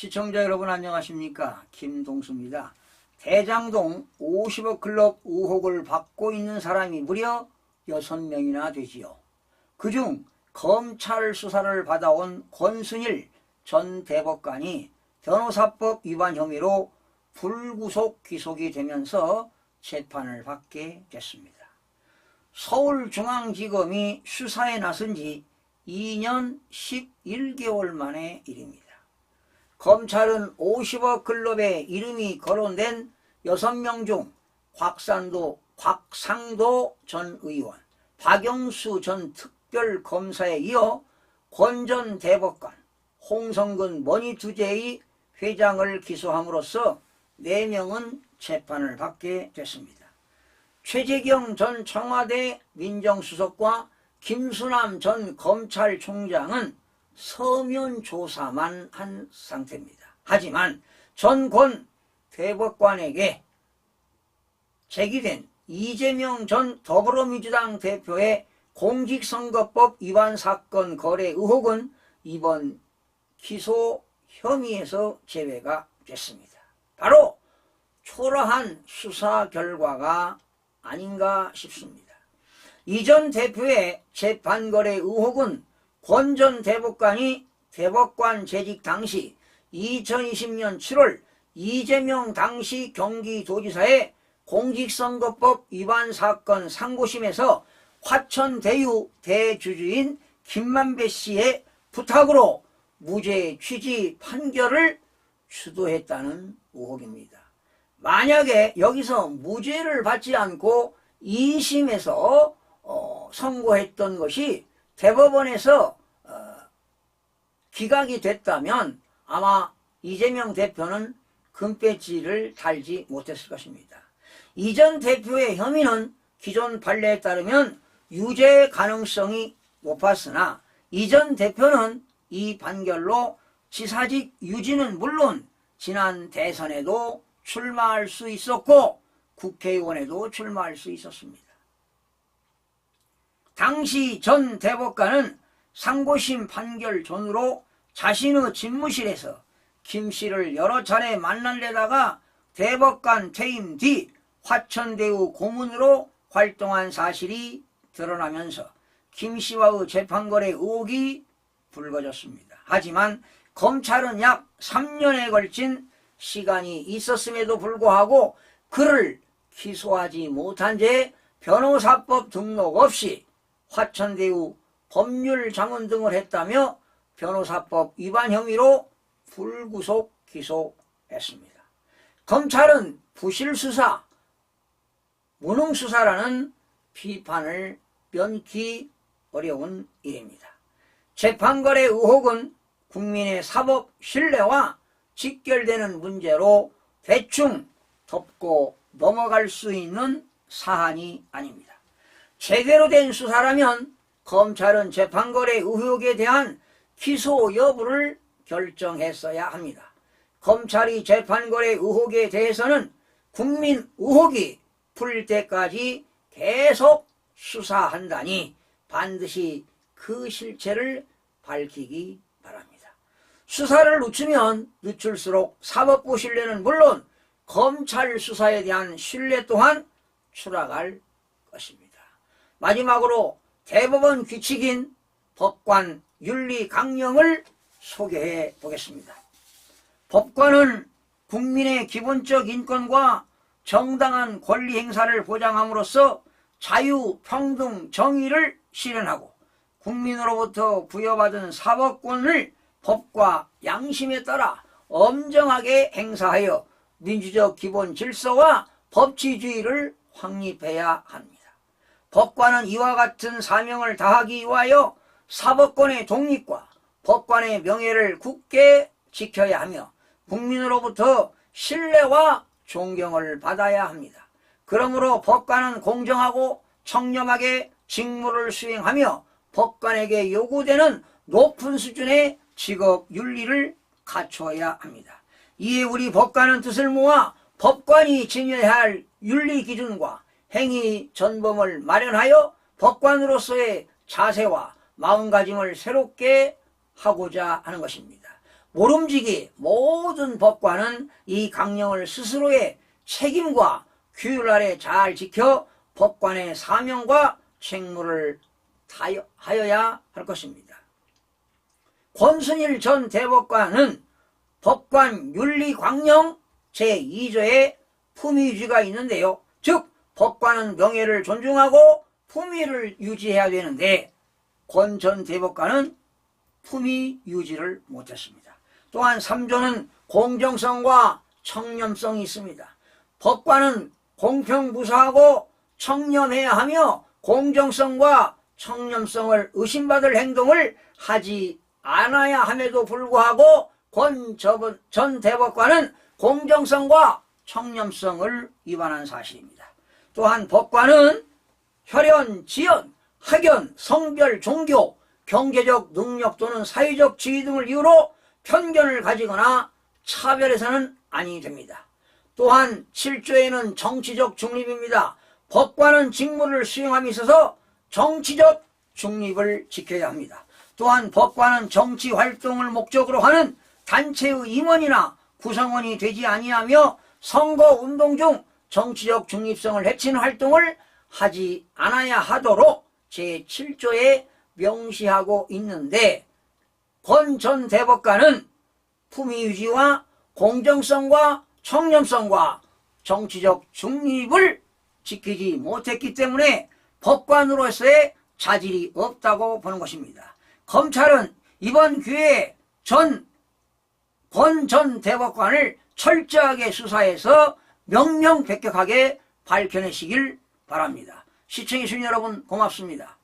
시청자 여러분 안녕하십니까? 김동수입니다. 대장동 50억 클럽 의혹을 받고 있는 사람이 무려 6명이나 되지요. 그중 검찰 수사를 받아온 권순일 전 대법관이 변호사법 위반 혐의로 불구속 기소가 되면서 재판을 받게 됐습니다. 서울중앙지검이 수사에 나선 지 2년 11개월 만의 일입니다. 검찰은 50억 클럽에 이름이 거론된 6명 중 곽상도 전 의원, 박영수 전 특별검사에 이어 권 전 대법관, 홍성근 머니투데이 회장을 기소함으로써 4명은 재판을 받게 됐습니다. 최재경 전 청와대 민정수석과 김수남 전 검찰총장은 서면 조사만 한 상태입니다. 하지만 전 권 대법관에게 제기된 이재명 전 더불어민주당 대표의 공직선거법 위반 사건 거래 의혹은 이번 기소 혐의에서 제외가 됐습니다. 바로 초라한 수사 결과가 아닌가 싶습니다. 이 전 대표의 재판 거래 의혹은 권 전 대법관이 대법관 재직 당시 2020년 7월 이재명 당시 경기도지사의 공직선거법 위반 사건 상고심에서 화천대유 대주주인 김만배 씨의 부탁으로 무죄 취지 판결을 주도했다는 의혹입니다. 만약에 여기서 무죄를 받지 않고 2심에서 선고했던 것이 대법원에서 기각이 됐다면 아마 이재명 대표는 금배지를 달지 못했을 것입니다. 이 전 대표의 혐의는 기존 판례에 따르면 유죄 가능성이 높았으나 이 전 대표는 이 판결로 지사직 유지는 물론 지난 대선에도 출마할 수 있었고 국회의원에도 출마할 수 있었습니다. 당시 전 대법관은 상고심 판결 전후로 자신의 집무실에서 김 씨를 여러 차례 만날려다가 대법관 퇴임 뒤 화천대유 고문으로 활동한 사실이 드러나면서 김 씨와의 재판거래 의혹이 불거졌습니다. 하지만 검찰은 약 3년에 걸친 시간이 있었음에도 불구하고 그를 기소하지 못한 채 변호사법 등록 없이 화천대유 법률자문 등을 했다며 변호사법 위반 혐의로 불구속 기소했습니다. 검찰은 부실수사, 무능수사라는 비판을 면키 어려운 일입니다. 재판거래 의혹은 국민의 사법 신뢰와 직결되는 문제로 대충 덮고 넘어갈 수 있는 사안이 아닙니다. 제대로 된 수사라면 검찰은 재판거래 의혹에 대한 기소 여부를 결정했어야 합니다. 검찰이 재판거래 의혹에 대해서는 국민 의혹이 풀릴 때까지 계속 수사한다니 반드시 그 실체를 밝히기 바랍니다. 수사를 늦추면 늦출수록 사법부 신뢰는 물론 검찰 수사에 대한 신뢰 또한 추락할 것입니다. 마지막으로 대법원 규칙인 법관 윤리 강령을 소개해 보겠습니다. 법관은 국민의 기본적 인권과 정당한 권리 행사를 보장함으로써 자유, 평등, 정의를 실현하고 국민으로부터 부여받은 사법권을 법과 양심에 따라 엄정하게 행사하여 민주적 기본 질서와 법치주의를 확립해야 합니다. 법관은 이와 같은 사명을 다하기 위하여 사법권의 독립과 법관의 명예를 굳게 지켜야 하며 국민으로부터 신뢰와 존경을 받아야 합니다. 그러므로 법관은 공정하고 청렴하게 직무를 수행하며 법관에게 요구되는 높은 수준의 직업 윤리를 갖춰야 합니다. 이에 우리 법관은 뜻을 모아 법관이 지녀야 할 윤리 기준과 행위 전범을 마련하여 법관으로서의 자세와 마음가짐을 새롭게 하고자 하는 것입니다. 모름지기 모든 법관은 이 강령을 스스로의 책임과 규율 아래 잘 지켜 법관의 사명과 책무를 다하여야 할 것입니다. 권순일 전 대법관은 법관 윤리광령 제2조에 품위유지가 있는데요. 즉 법관은 명예를 존중하고 품위를 유지해야 되는데 권 전 대법관은 품위 유지를 못했습니다. 또한 3조는 공정성과 청렴성이 있습니다. 법관은 공평무사하고 청렴해야 하며 공정성과 청렴성을 의심받을 행동을 하지 않아야 함에도 불구하고 권 전 대법관은 공정성과 청렴성을 위반한 사실입니다. 또한 법관은 혈연, 지연, 학연, 성별, 종교, 경제적 능력 또는 사회적 지위 등을 이유로 편견을 가지거나 차별해서는 아니 됩니다. 또한 7조에는 정치적 중립입니다. 법관은 직무를 수행함에 있어서 정치적 중립을 지켜야 합니다. 또한 법관은 정치 활동을 목적으로 하는 단체의 임원이나 구성원이 되지 아니하며 선거운동 중 정치적 중립성을 해치는 활동을 하지 않아야 하도록 제7조에 명시하고 있는데 권 전 대법관은 품위유지와 공정성과 청렴성과 정치적 중립을 지키지 못했기 때문에 법관으로서의 자질이 없다고 보는 것입니다. 검찰은 이번 기회에 권 전 대법관을 철저하게 수사해서 명명백백하게 밝혀내시길 바랍니다. 시청해주신 여러분 고맙습니다.